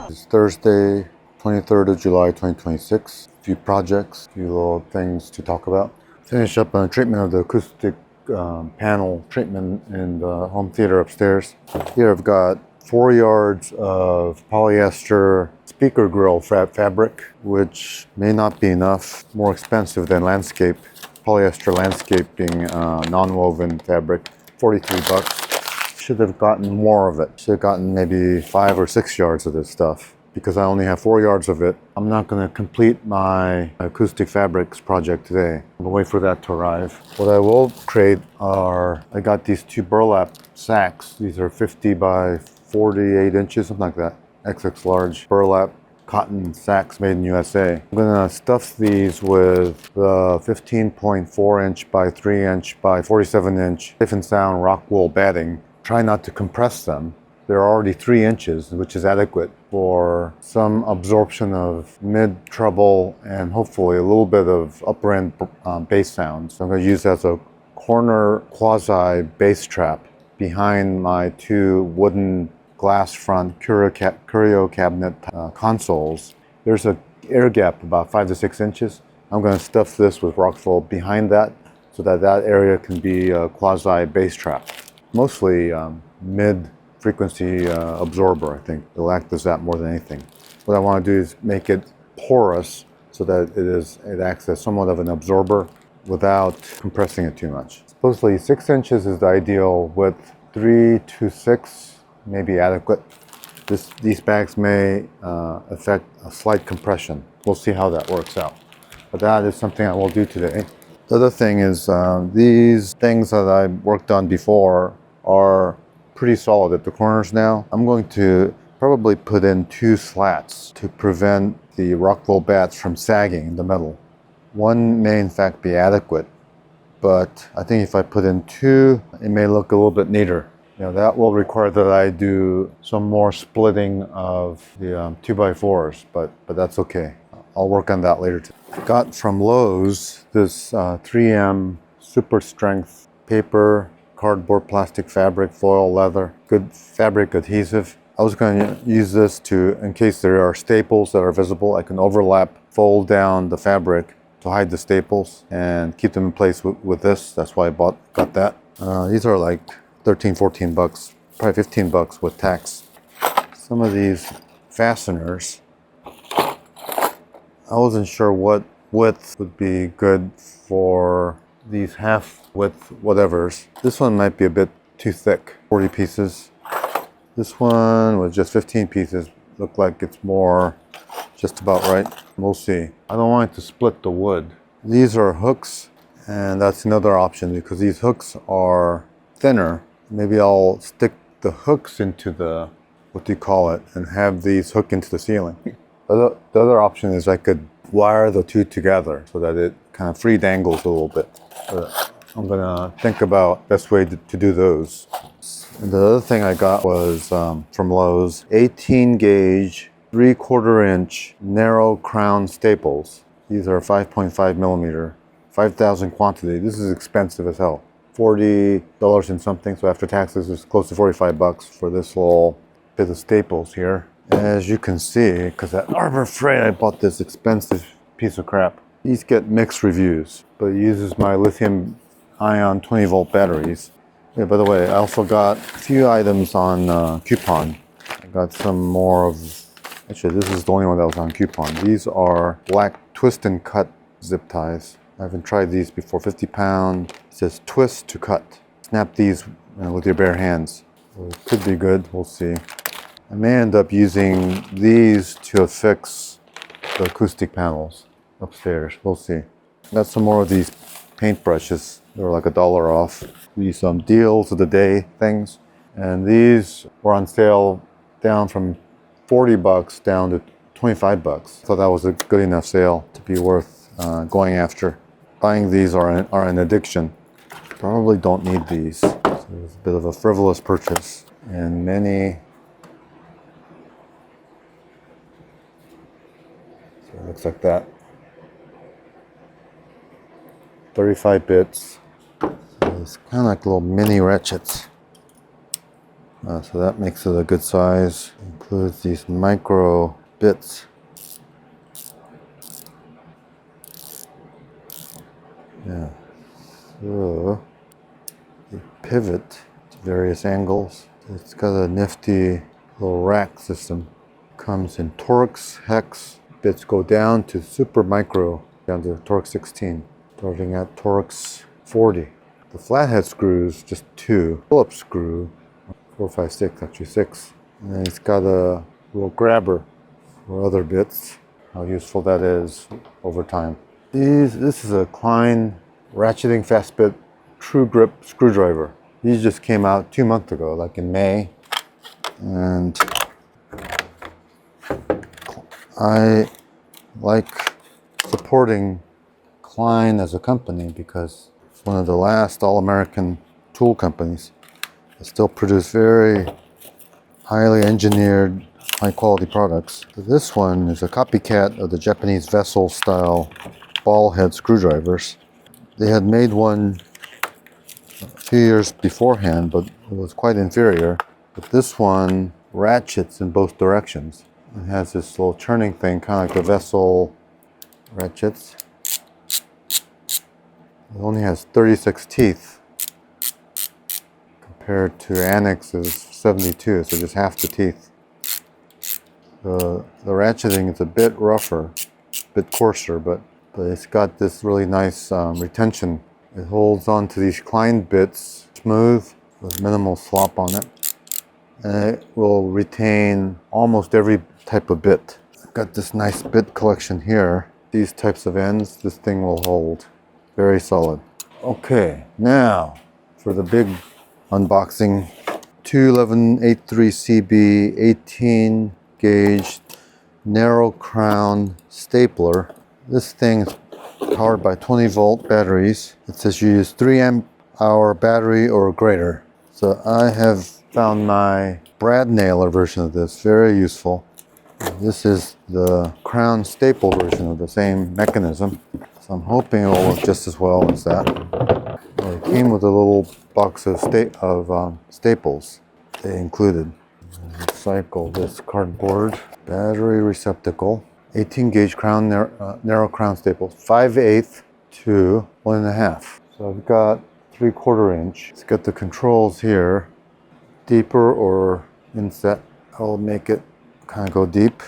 It's Thursday, 23rd of July, 2026. A few projects, a few little things to talk about. Finish up on treatment of the acoustic panel treatment in the home theater upstairs. Here I've got 4 yards of polyester speaker grill fabric, which may not be enough. More expensive than landscape. Polyester landscaping non-woven fabric, 43 bucks. Should have gotten more of it. Should have gotten maybe 5 or 6 yards of this stuff. Because I only have 4 yards of it, I'm not going to complete my acoustic fabrics project today. I'm going to wait for that to arrive. What I will create are, I got these 2 burlap sacks. These are 50 by 48 inches, something like that. XX large burlap cotton sacks made in USA. I'm going to stuff these with the 15.4 inch by 3 inch by 47 inch safe and sound rock wool batting. Try not to compress them. They're already 3 inches, which is adequate for some absorption of mid-treble and hopefully a little bit of upper end bass sounds. I'm going to use as a corner quasi bass trap behind my 2 wooden glass front curio cabinet consoles. There's an air gap about 5 to 6 inches. I'm going to stuff this with rock wool behind that so that that area can be a quasi bass trap. Mostly mid-frequency absorber, I think. It'll act as that more than anything. What I want to do is make it porous so that it acts as somewhat of an absorber without compressing it too much. Supposedly 6 inches is the ideal width. 3 to 6 may be adequate. These bags may affect a slight compression. We'll see how that works out. But that is something I will do today. The other thing is these things that I worked on before are pretty solid at the corners now. I'm going to probably put in 2 slats to prevent the rock wool bats from sagging in the metal. 1 may in fact be adequate, but I think if I put in 2, it may look a little bit neater. That will require that I do some more splitting of the 2x4s, but that's okay. I'll work on that later. I got from Lowe's this 3M super strength paper, cardboard, plastic, fabric, foil, leather, good fabric adhesive. I was going to use this in case there are staples that are visible, I can overlap, fold down the fabric to hide the staples and keep them in place with this. That's why I got that. These are like 13, 14 bucks, probably 15 bucks with tax. Some of these fasteners, I wasn't sure what width would be good for these half width whatevers. This one might be a bit too thick, 40 pieces. This one with just 15 pieces look like it's more just about right. We'll see. I don't want it to split the wood. These are hooks, and that's another option because these hooks are thinner. Maybe I'll stick the hooks into the, what do you call it, and have these hook into the ceiling. The other option is I could wire the 2 together so that it kind of free dangles a little bit. But I'm gonna think about best way to do those. And the other thing I got was from Lowe's, 18 gauge, 3/4 inch narrow crown staples. These are 5.5 millimeter, 5,000 quantity. This is expensive as hell. $40 and something, so after taxes it's close to 45 bucks for this little bit of staples here. As you can see, because at HarborFreight I bought this expensive piece of crap. These get mixed reviews, but it uses my lithium ion 20 volt batteries. Yeah, by the way, I also got a few items on coupon. I got some more of, actually this is the only one that was on coupon. These are black twist and cut zip ties. I haven't tried these before. 50 pound. It says twist to cut. Snap these with your bare hands. So it could be good. We'll see. I may end up using these to affix the acoustic panels upstairs. We'll see. Got some more of these paintbrushes. They were like $1 off. These deals of the day things. And these were on sale down from 40 bucks down to 25 bucks. Thought that was a good enough sale to be worth going after. Buying these are an addiction. Probably don't need these. So it's a bit of a frivolous purchase. And many. So it looks like that. 35 bits. So it's kind of like little mini ratchets. So that makes it a good size. Includes these micro bits. Yeah. So you pivot to various angles. It's got a nifty little rack system. Comes in Torx, hex. Bits go down to super micro, down to Torx 16, starting at Torx 40. The flathead screws, just 2. Phillips screw, 4, 5, 6, actually 6. And then it's got a little grabber for other bits. How useful that is over time. This is a Klein ratcheting fast bit true grip screwdriver. These just came out 2 months ago, like in May. And I like supporting Klein as a company because it's one of the last all-American tool companies that still produce very highly engineered, high-quality products. This one is a copycat of the Japanese vessel style ball head screwdrivers. They had made one a few years beforehand, but it was quite inferior. But this one ratchets in both directions. It has this little turning thing, kind of like the vessel ratchets. It only has 36 teeth compared to Annex's 72, so just half the teeth. The ratcheting is a bit rougher, a bit coarser, but it's got this really nice retention. It holds on to these Klein bits smooth with minimal slop on it. And it will retain almost every type of bit. I've got this nice bit collection here. These types of ends, this thing will hold. Very solid. Okay, now for the big unboxing. 21183CB 18 gauge narrow crown stapler. This thing is powered by 20 volt batteries. It says you use 3 amp hour battery or greater. So I have found my brad nailer version of this very useful. This is the crown staple version of the same mechanism. So I'm hoping it will work just as well as that. It came with a little box of staples they included. Recycle this cardboard battery receptacle. 18 gauge crown narrow crown staples, 5/8 to 1.5. So I've got 3/4 inch. It's got the controls here, deeper or inset. I'll make it kind of go deep.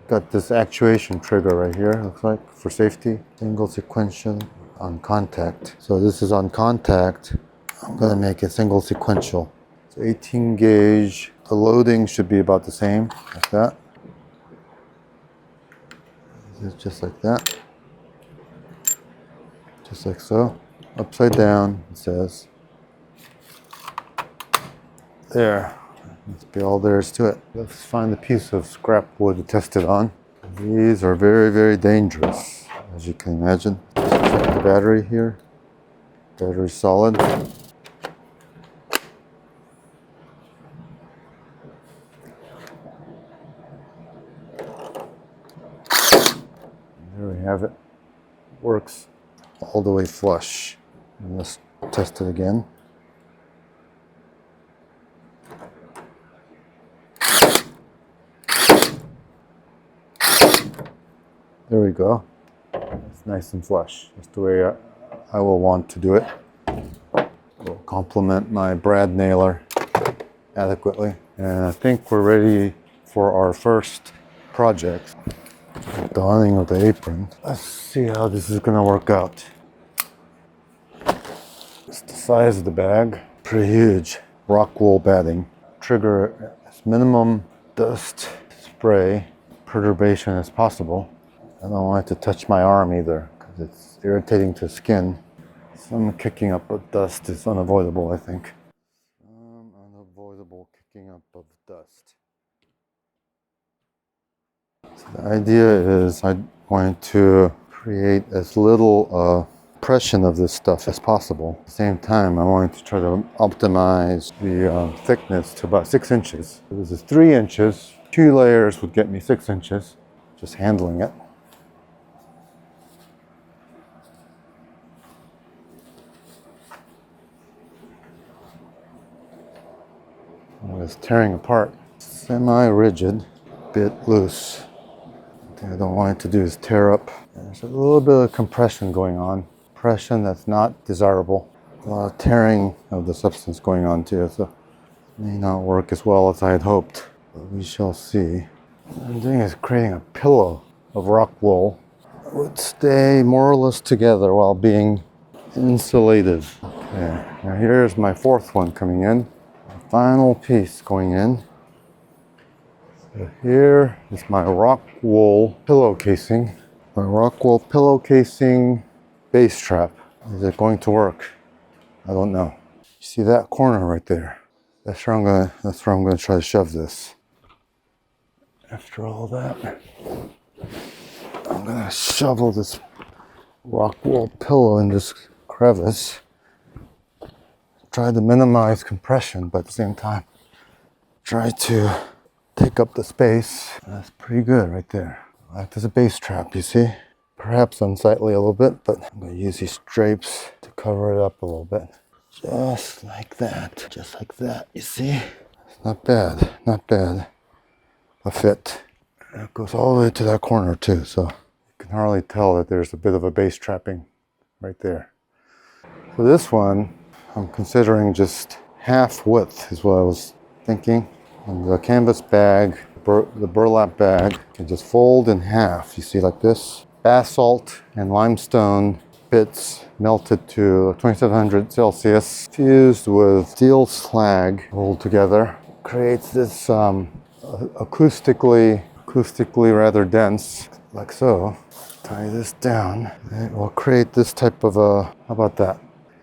Got this actuation trigger right here, looks like, for safety. Single sequential on contact. So this is on contact. I'm gonna make it single sequential. So 18 gauge. The loading should be about the same, like that. This is just like that. Just like so. Upside down, it says. There. Must be all there is to it. Let's find a piece of scrap wood to test it on. These are very, very dangerous, as you can imagine. Check the battery here. Battery solid. There we have it. Works all the way flush. And let's test it again. There we go. It's nice and flush. That's the way I will want to do it. Will complement my brad nailer adequately. And I think we're ready for our first project. Donning of the apron. Let's see how this is gonna work out. It's the size of the bag. Pretty huge. Rock wool batting. Trigger as minimum dust spray perturbation as possible. I don't want it to touch my arm either because it's irritating to skin. Some kicking up of dust is unavoidable, I think. Unavoidable kicking up of dust. So the idea is I'm going to create as little impression of this stuff as possible. At the same time, I'm going to try to optimize the thickness to about 6 inches. So this is 3 inches. 2 layers would get me 6 inches, just handling it. it's tearing apart. Semi-rigid, bit loose. The thing I don't want it to do is tear up. There's a little bit of compression going on. Compression that's not desirable. A lot of tearing of the substance going on too, so it may not work as well as I had hoped. But we shall see. What I'm doing is creating a pillow of rock wool that would stay more or less together while being insulated. Okay, now here's my fourth one coming in. The final piece going in. So here is my rock wool pillow casing. My rock wool pillow casing base trap. Is it going to work? I don't know. You see that corner right there? That's where I'm gonna try to shove this. After all that, I'm gonna shovel this rock wool pillow in this crevice. Try to minimize compression, but at the same time, try to take up the space. That's pretty good right there. Act as a base trap, you see? Perhaps unsightly a little bit, but I'm gonna use these drapes to cover it up a little bit. Just like that, you see? It's not bad, not bad. A fit. It goes all the way to that corner too, so you can hardly tell that there's a bit of a base trapping right there. For this one, I'm considering just half width is what I was thinking. And the canvas bag, the burlap bag, can just fold in half. You see, like this. Basalt and limestone bits melted to 2700 Celsius, fused with steel slag rolled together, creates this acoustically rather dense, like so. Tie this down. It will create this type of a, how about that?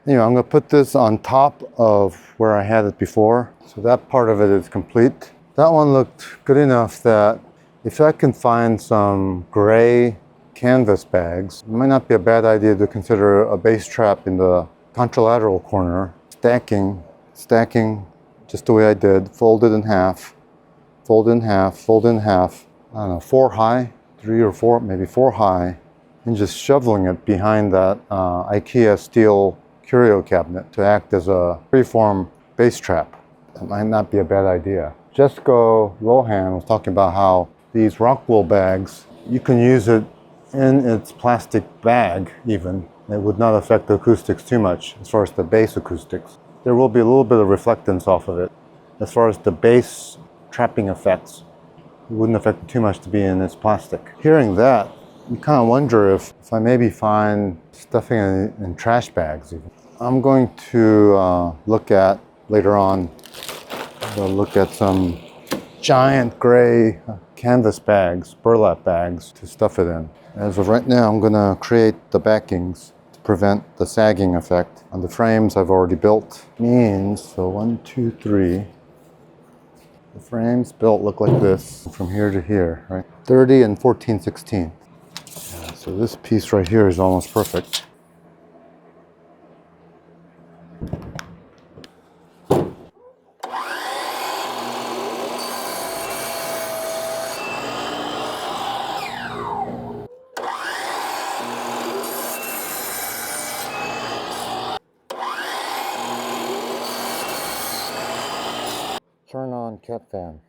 Anyway, I'm gonna put this on top of where I had it before. So that part of it is complete. That one looked good enough that if I can find some gray canvas bags, it might not be a bad idea to consider a base trap in the contralateral corner. Stacking just the way I did, fold it in half, fold in half, fold in half. I don't know, 4 high, 3 or 4, maybe 4 high, and just shoveling it behind that IKEA steel curio cabinet to act as a freeform base trap. That might not be a bad idea. Jesco Lohan was talking about how these rock wool bags, you can use it in its plastic bag even. It would not affect the acoustics too much as far as the bass acoustics. There will be a little bit of reflectance off of it. As far as the bass trapping effects, it wouldn't affect it too much to be in its plastic. Hearing that, you kind of wonder if I maybe find stuffing in trash bags even. I'm going to look at, later on, look at some giant gray canvas bags, burlap bags, to stuff it in. As of right now, I'm gonna create the backings to prevent the sagging effect. On the frames I've already built, means, so 1, 2, 3. The frames built look like this from here to here, right? 30 and 14/16. Yeah, so this piece right here is almost perfect. Turn on cat fan.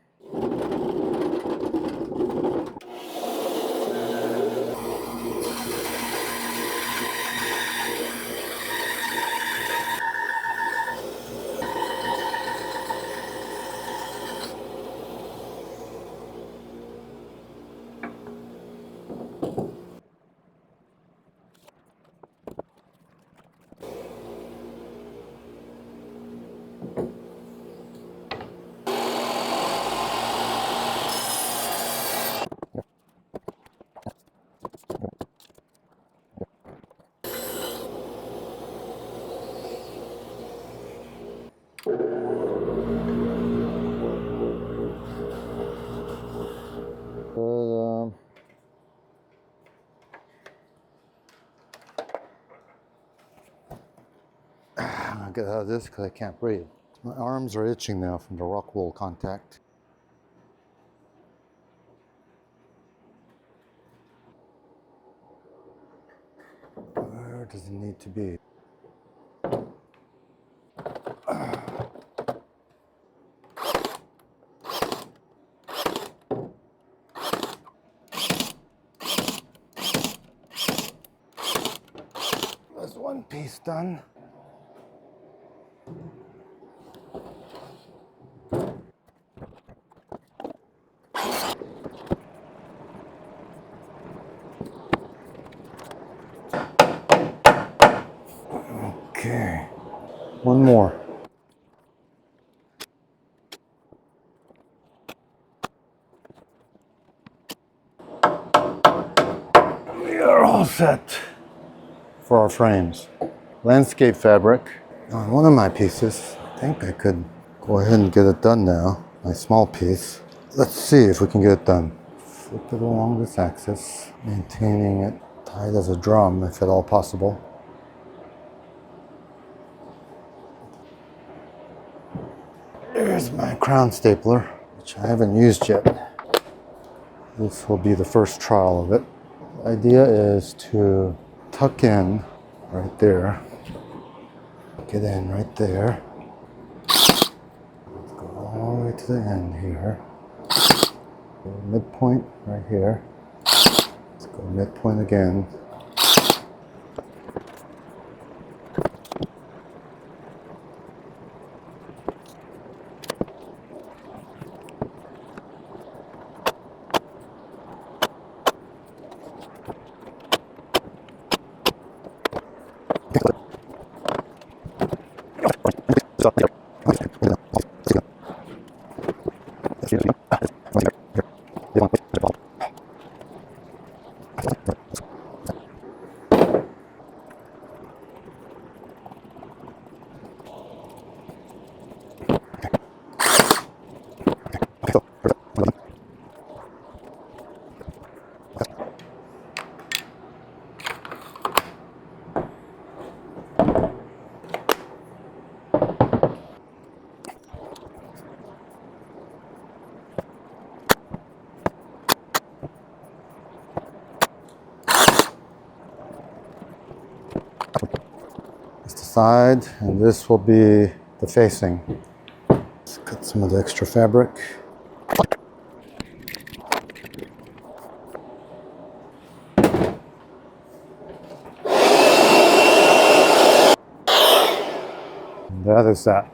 But, I'll get out of this because I can't breathe. My arms are itching now from the rock wool contact. Where does it need to be? There's one piece done. Okay, one more. We are all set for our frames. Landscape fabric on one of my pieces. I think I could go ahead and get it done now. My small piece. Let's see if we can get it done. Flip it along this axis, maintaining it tight as a drum if at all possible. There's my crown stapler, which I haven't used yet. This will be the first trial of it. The idea is to tuck in right there. Get in right there. Let's go all the way to the end here. Midpoint right here. Let's go midpoint again. That's the side, and this will be the facing. Let's cut some of the extra fabric. And that is that.